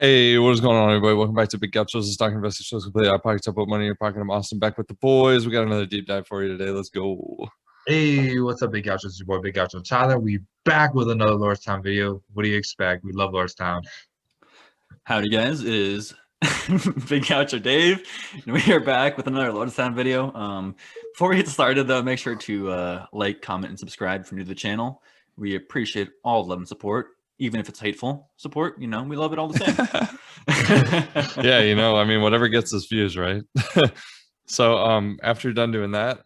Hey, what is going on, everybody? Welcome back to Big Gauchos. It's talking investing shows completely out of pocket. Up, put money in your pocket. I'm Austin, back with the boys. We got another deep dive for you today. Let's go. Hey, what's up, Big Gauchos? It's your boy, Big Gaucho Tyler. We back with another Lordstown video. What do you expect? We love Lordstown. Howdy guys, it is Big Gaucho Dave, and we are back with another Lordstown video. Before we get started though, make sure to like, comment, and subscribe if you're new to the channel. We appreciate all love and support, even if it's hateful support. You know, we love it all the same. Yeah, I mean, whatever gets us views, right? So after you're done doing that,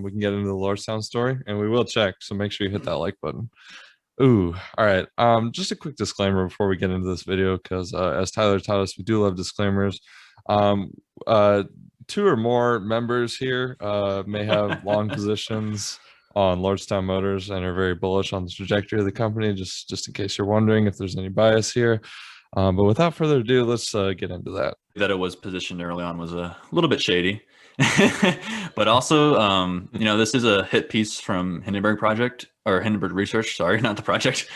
we can get into the Lordstown story, and we will check. So make sure you hit that like button. Ooh, all right. Just a quick disclaimer before we get into this video, because as Tyler taught us, we do love disclaimers. Two or more members here may have long positions on Lordstown Motors and are very bullish on the trajectory of the company, just in case you're wondering if there's any bias here. But without further ado, let's get into that. That it was positioned early on was a little bit shady. But also, this is a hit piece from Hindenburg Research, sorry, not the project.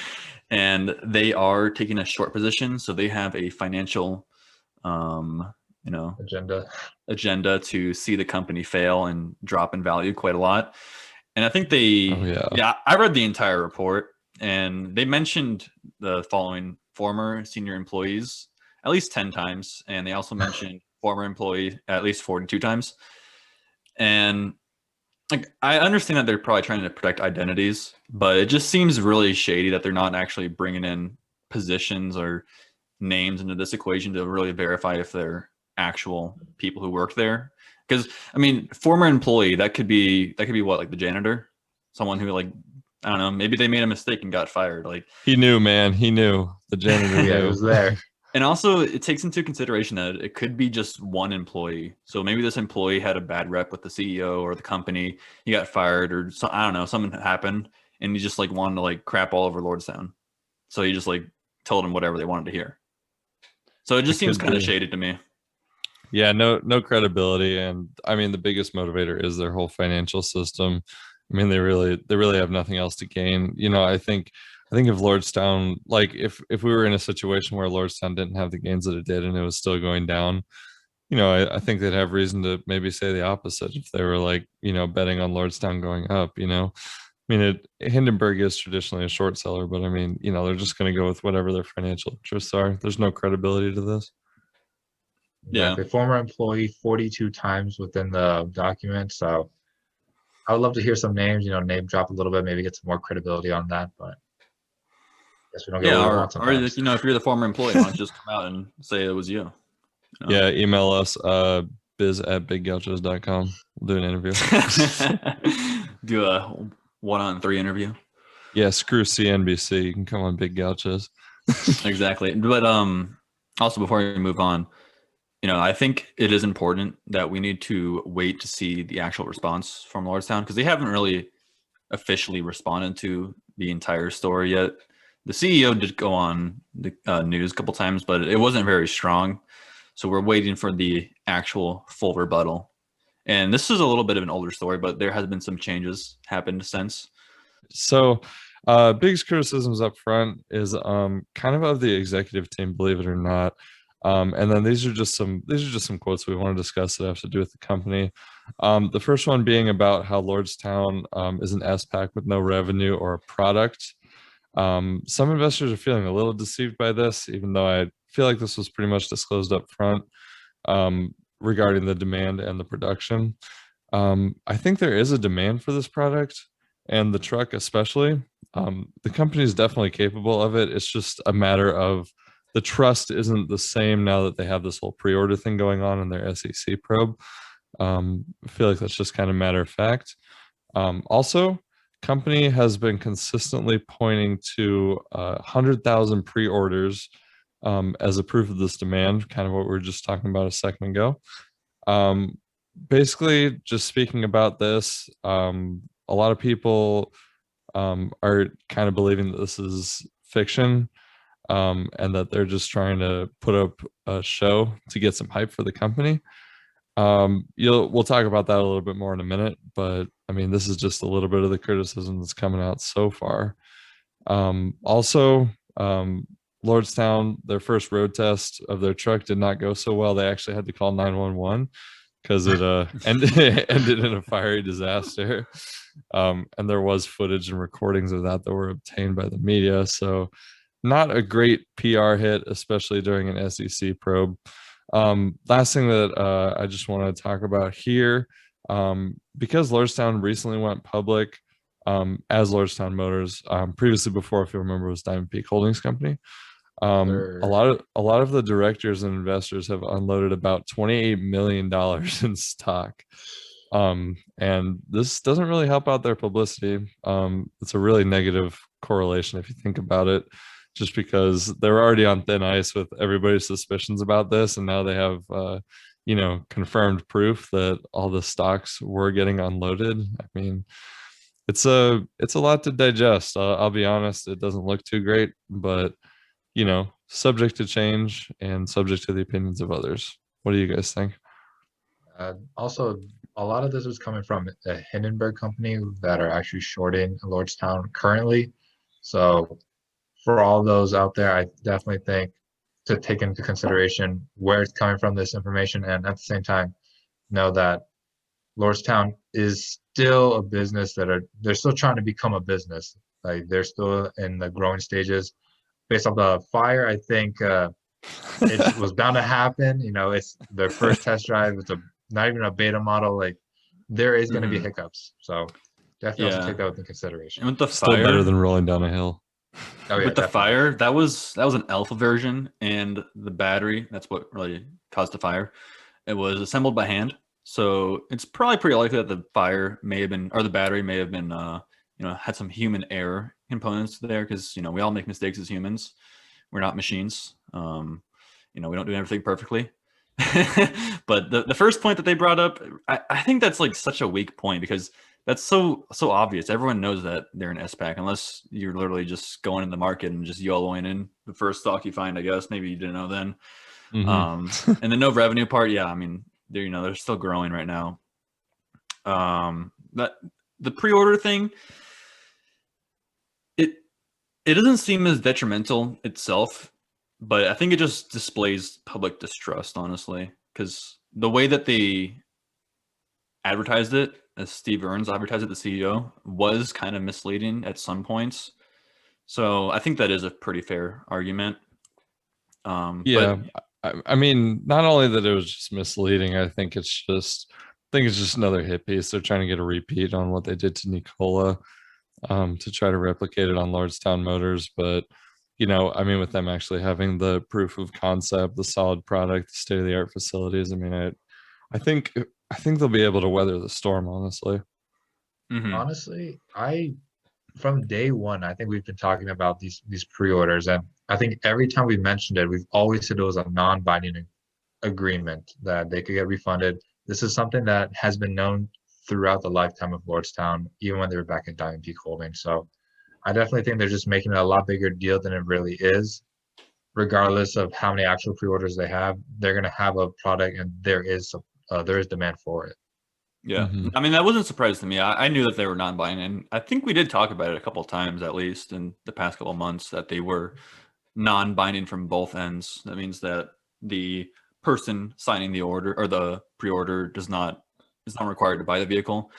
And they are taking a short position. So they have a financial, agenda to see the company fail and drop in value quite a lot. And I think I read the entire report, and they mentioned the following former senior employees at least 10 times. And they also mentioned former employee at least 42 times. And I understand that they're probably trying to protect identities, but it just seems really shady that they're not actually bringing in positions or names into this equation to really verify if they're actual people who work there. Because I mean, former employee, that could be what, like the janitor, someone who, like, I don't know, maybe they made a mistake and got fired. Like, he knew, man, he knew. The janitor yeah, was there. And also, it takes into consideration that it could be just one employee. So maybe this employee had a bad rep with the CEO or the company. He got fired, or I don't know, something happened, and he just like wanted to like crap all over Lordstown. So he just like told him whatever they wanted to hear. So it just seems kind of shady to me. Yeah, no credibility, and I mean the biggest motivator is their whole financial system. I mean, they really have nothing else to gain. I think if Lordstown, like if we were in a situation where Lordstown didn't have the gains that it did and it was still going down, I think they'd have reason to maybe say the opposite if they were like, betting on Lordstown going up. I mean, Hindenburg is traditionally a short seller, but I mean, they're just going to go with whatever their financial interests are. There's no credibility to this. Yeah, the former employee 42 times within the document. So I would love to hear some names, name drop a little bit, maybe get some more credibility on that, but I guess we don't get what we want sometimes. Or if you're the former employee, why don't you just come out and say it was you? Yeah, email us biz@biggauchos.com. We'll do an interview. Do a 1-on-3 interview. Yeah, screw CNBC. You can come on Big Gauchos. Exactly. But also, before we move on, I think it is important that we need to wait to see the actual response from Lordstown, because they haven't really officially responded to the entire story yet. The CEO did go on the news a couple times, but it wasn't very strong. So we're waiting for the actual full rebuttal. And this is a little bit of an older story, but there has been some changes happened since. So biggest criticisms up front is kind of the executive team, believe it or not. And then these are just some quotes we want to discuss that have to do with the company. The first one being about how Lordstown is an SPAC with no revenue or a product. Some investors are feeling a little deceived by this, even though I feel like this was pretty much disclosed up front regarding the demand and the production. I think there is a demand for this product and the truck especially. The company is definitely capable of it. It's just a matter of the trust isn't the same now that they have this whole pre-order thing going on in their SEC probe. I feel like that's just kind of matter of fact. Also, company has been consistently pointing to 100,000 pre-orders as a proof of this demand, kind of what we were just talking about a second ago. Basically, just speaking about this, a lot of people are kind of believing that this is fiction. And that they're just trying to put up a show to get some hype for the company. We'll talk about that a little bit more in a minute, but I mean, this is just a little bit of the criticism that's coming out so far. Also, Lordstown, their first road test of their truck did not go so well. They actually had to call 911 because it ended in a fiery disaster. And there was footage and recordings of that were obtained by the media. So not a great PR hit, especially during an SEC probe. Last thing that I just want to talk about here, because Lordstown recently went public as Lordstown Motors, previously before, if you remember, was Diamond Peak Holdings Company. A lot of the directors and investors have unloaded about $28 million in stock. And this doesn't really help out their publicity. It's a really negative correlation if you think about it, just because they're already on thin ice with everybody's suspicions about this, and now they have confirmed proof that all the stocks were getting unloaded. I mean, it's a lot to digest. I'll be honest, it doesn't look too great, but subject to change and subject to the opinions of others. What do you guys think? Also, a lot of this was coming from the Hindenburg company that are actually shorting Lordstown currently. So for all those out there, I definitely think to take into consideration where it's coming from, this information, and at the same time know that Lordstown is still a business they're still trying to become a business. Like, they're still in the growing stages. Based off the fire, I think it was bound to happen. It's their first test drive. It's not even a beta model. Like, there is going to be hiccups. So definitely also take that into consideration. And with the still fire, better than rolling down a hill. Oh, yeah, with the fire, that was an alpha version, and the battery, that's what really caused the fire. It was assembled by hand. So it's probably pretty likely that the fire may have been, or the battery may have been, had some human error components there, because we all make mistakes as humans. We're not machines. We don't do everything perfectly. But the first point that they brought up, I think that's like such a weak point, because that's so obvious. Everyone knows that they're an S-Pack, unless you're literally just going in the market and just YOLOing in the first stock you find, I guess. Maybe you didn't know then. And the no revenue part, yeah, I mean, they're still growing right now. But the pre-order thing, it doesn't seem as detrimental itself, but I think it just displays public distrust, honestly, because the way that they advertised it, as Steve Earns advertised it, the CEO, was kind of misleading at some points. So I think that is a pretty fair argument. Yeah, but I mean, not only that it was just misleading, I think it's just another hit piece. They're trying to get a repeat on what they did to Nikola, to try to replicate it on Lordstown Motors. But I mean, with them actually having the proof of concept, the solid product, the state-of-the-art facilities, I mean, I think they'll be able to weather the storm, honestly. Honestly, from day one, I think we've been talking about these pre-orders, and I think every time we mentioned it, we've always said it was a non-binding agreement that they could get refunded. This is something that has been known throughout the lifetime of Lordstown, even when they were back in Diamond Peak Holdings. So I definitely think they're just making it a lot bigger deal than it really is. Regardless of how many actual pre-orders they have, they're going to have a product, and there is demand for it. Yeah, I mean, that wasn't a surprise to me. I knew that they were non-binding, and I think we did talk about it a couple of times, at least in the past couple of months, that they were non-binding from both ends. That means that the person signing the order or the pre-order is not required to buy the vehicle,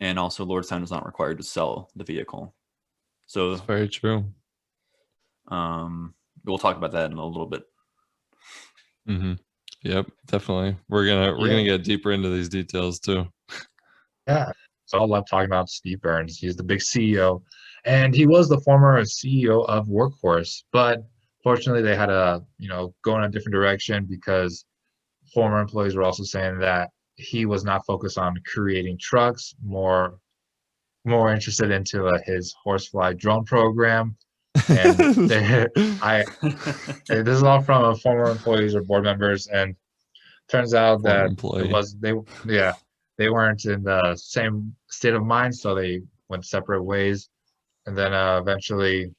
and also Lordstown is not required to sell the vehicle. So that's very true. We'll talk about that in a little bit. Yep, definitely. We're gonna get deeper into these details too. Yeah. So I love talking about Steve Burns. He's the big CEO, and he was the former CEO of Workhorse, but fortunately they had to, go in a different direction, because former employees were also saying that he was not focused on creating trucks, more interested into his horsefly drone program. And this is all from former employees or board members, and turns out that they weren't in the same state of mind, so they went separate ways. And then eventually,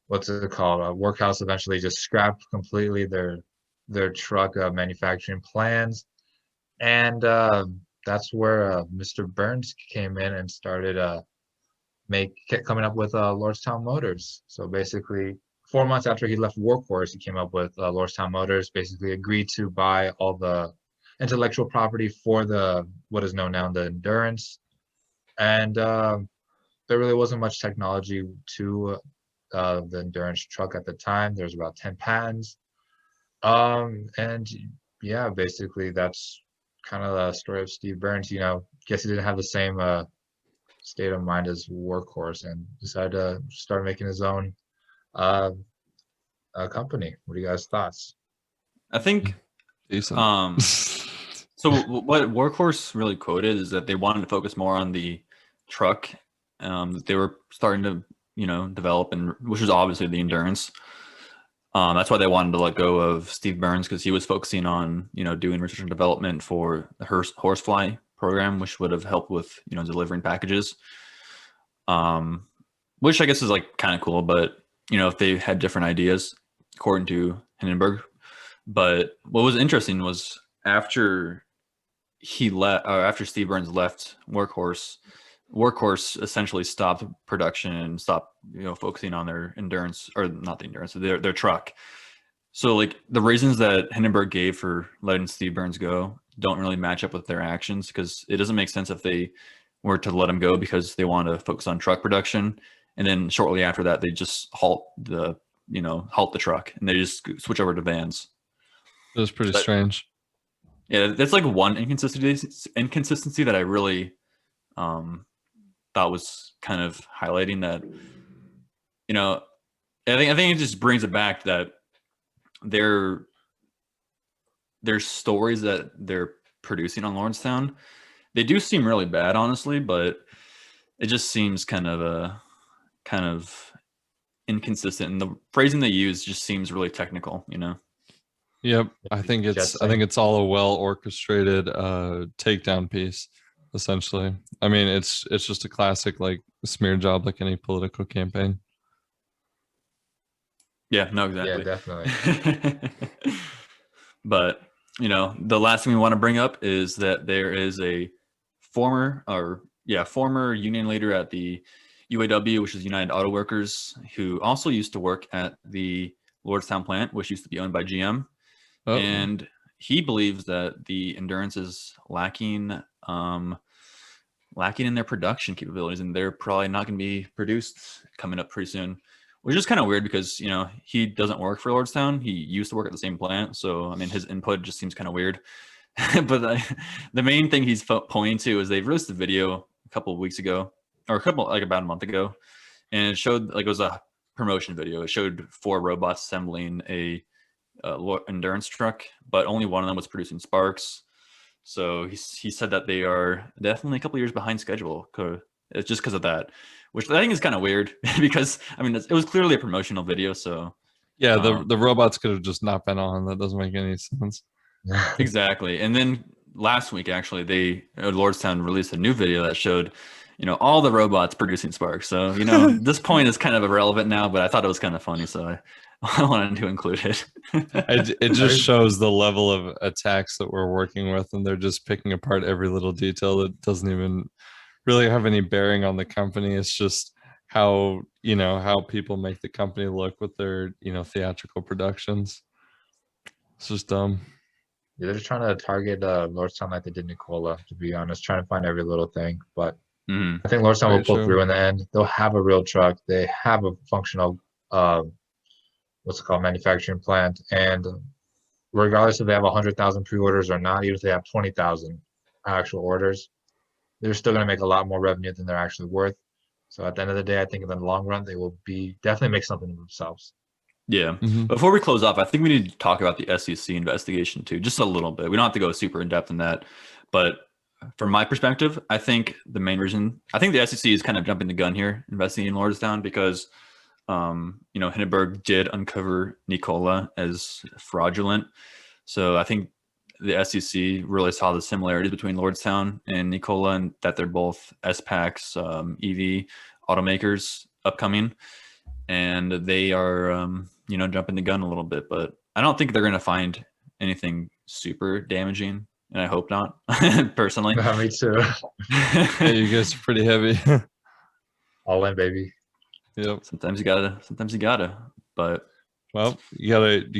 what's it called? Workhouse eventually just scrapped completely their truck manufacturing plans, and that's where Mr. Burns came in and started coming up with Lordstown Motors. So basically, 4 months after he left Workhorse, he came up with Lordstown Motors. Basically, agreed to buy all the intellectual property for the what is known now the Endurance, and there really wasn't much technology to the Endurance truck at the time. There's about 10 patents, and yeah, basically that's kind of the story of Steve Burns. You know, guess he didn't have the same state of mind as Workhorse and decided to start making his own company. What are you guys' thoughts? I think Decent. so what Workhorse really quoted is that they wanted to focus more on the truck that they were starting to, you know, develop, and which was obviously the Endurance. That's why they wanted to let go of Steve Burns, because he was focusing on, you know, doing research and development for the Horsefly program, which would have helped with, you know, delivering packages. Which I guess is like kind of cool, but you know, if they had different ideas, according to Hindenburg. But what was interesting was after he left, or after Steve Burns left Workhorse, Workhorse essentially stopped production and stopped, you know, focusing on their Endurance, or not the Endurance, their truck. So like the reasons that Hindenburg gave for letting Steve Burns go don't really match up with their actions, because it doesn't make sense if they were to let him go because they want to focus on truck production, and then shortly after that they just halt the truck and they just switch over to vans. It was pretty strange. Yeah, that's like one inconsistency that I really thought was kind of highlighting that, you know, I think it just brings it back that their stories that they're producing on Lordstown, they do seem really bad, honestly, but it just seems kind of inconsistent, and the phrasing they use just seems really technical, you know. Yep, I think it's all a well orchestrated takedown piece, essentially. I mean, it's just a classic like smear job, like any political campaign. Yeah, no, exactly. Yeah, definitely. But you know, the last thing we want to bring up is that there is a former union leader at the UAW, which is United Auto Workers, who also used to work at the Lordstown plant, which used to be owned by GM. Oh. And he believes that the Endurance is lacking in their production capabilities, and they're probably not going to be produced coming up pretty soon, which is kind of weird because, you know, he doesn't work for Lordstown. He used to work at the same plant. So, I mean, his input just seems kind of weird. But the main thing he's pointing to is they've released a video a couple of weeks ago, or about a month ago, and it showed, like, it was a promotion video. It showed 4 robots assembling a Endurance truck, but only one of them was producing sparks. So he said that they are definitely a couple years behind schedule. It's just because of that, which I think is kind of weird because, I mean, it was clearly a promotional video. So yeah, the robots could have just not been on. That doesn't make any sense. Exactly. And then last week, actually, Lordstown released a new video that showed, you know, all the robots producing sparks. So, you know, this point is kind of irrelevant now, but I thought it was kind of funny, so I wanted to include it. It just shows the level of attacks that we're working with, and they're just picking apart every little detail that doesn't even really have any bearing on the company. It's just how people make the company look with their, you know, theatrical productions. It's just dumb. Yeah, they're just trying to target Lordstown like they did Nikola, to be honest, trying to find every little thing. But I think Lordstown will pull through in the end. They'll have a real truck. They have a functional, manufacturing plant. And regardless if they have 100,000 pre-orders or not, even if they have 20,000 actual orders, they're still going to make a lot more revenue than they're actually worth. So at the end of the day, I think in the long run, they will definitely make something of themselves. Yeah. Before we close off, I think we need to talk about the SEC investigation too, just a little bit. We don't have to go super in depth in that, but from my perspective, I think the main reason, I think the SEC is kind of jumping the gun here, investigating Lordstown, because you know, Hindenburg did uncover Nikola as fraudulent. So I think the SEC really saw the similarities between Lordstown and Nikola, and that they're both SPACs, EV automakers upcoming, and they are you know, jumping the gun a little bit. But I don't think they're going to find anything super damaging, and I hope not. Personally, Me too. Yeah, you guys are pretty heavy. All in, baby. Yep. Sometimes you gotta. But well, you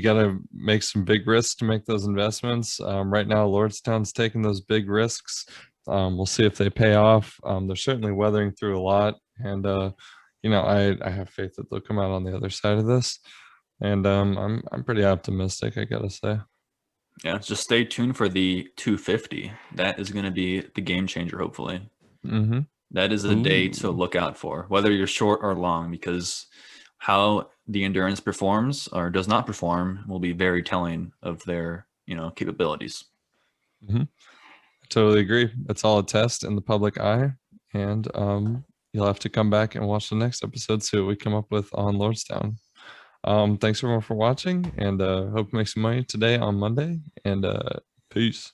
gotta make some big risks to make those investments. Right now, Lordstown's taking those big risks. We'll see if they pay off. They're certainly weathering through a lot, and I have faith that they'll come out on the other side of this. And I'm pretty optimistic, I gotta say. Yeah, just stay tuned for the 250. That is going to be the game changer, hopefully. Mm-hmm. That is a day to look out for, whether you're short or long, because how the endurance performs or does not perform will be very telling of their, capabilities. Mm-hmm. I totally agree. It's all a test in the public eye, and you'll have to come back and watch the next episode, see what we come up with on Lordstown. Thanks everyone for watching, and hope you make some money today on Monday, and peace.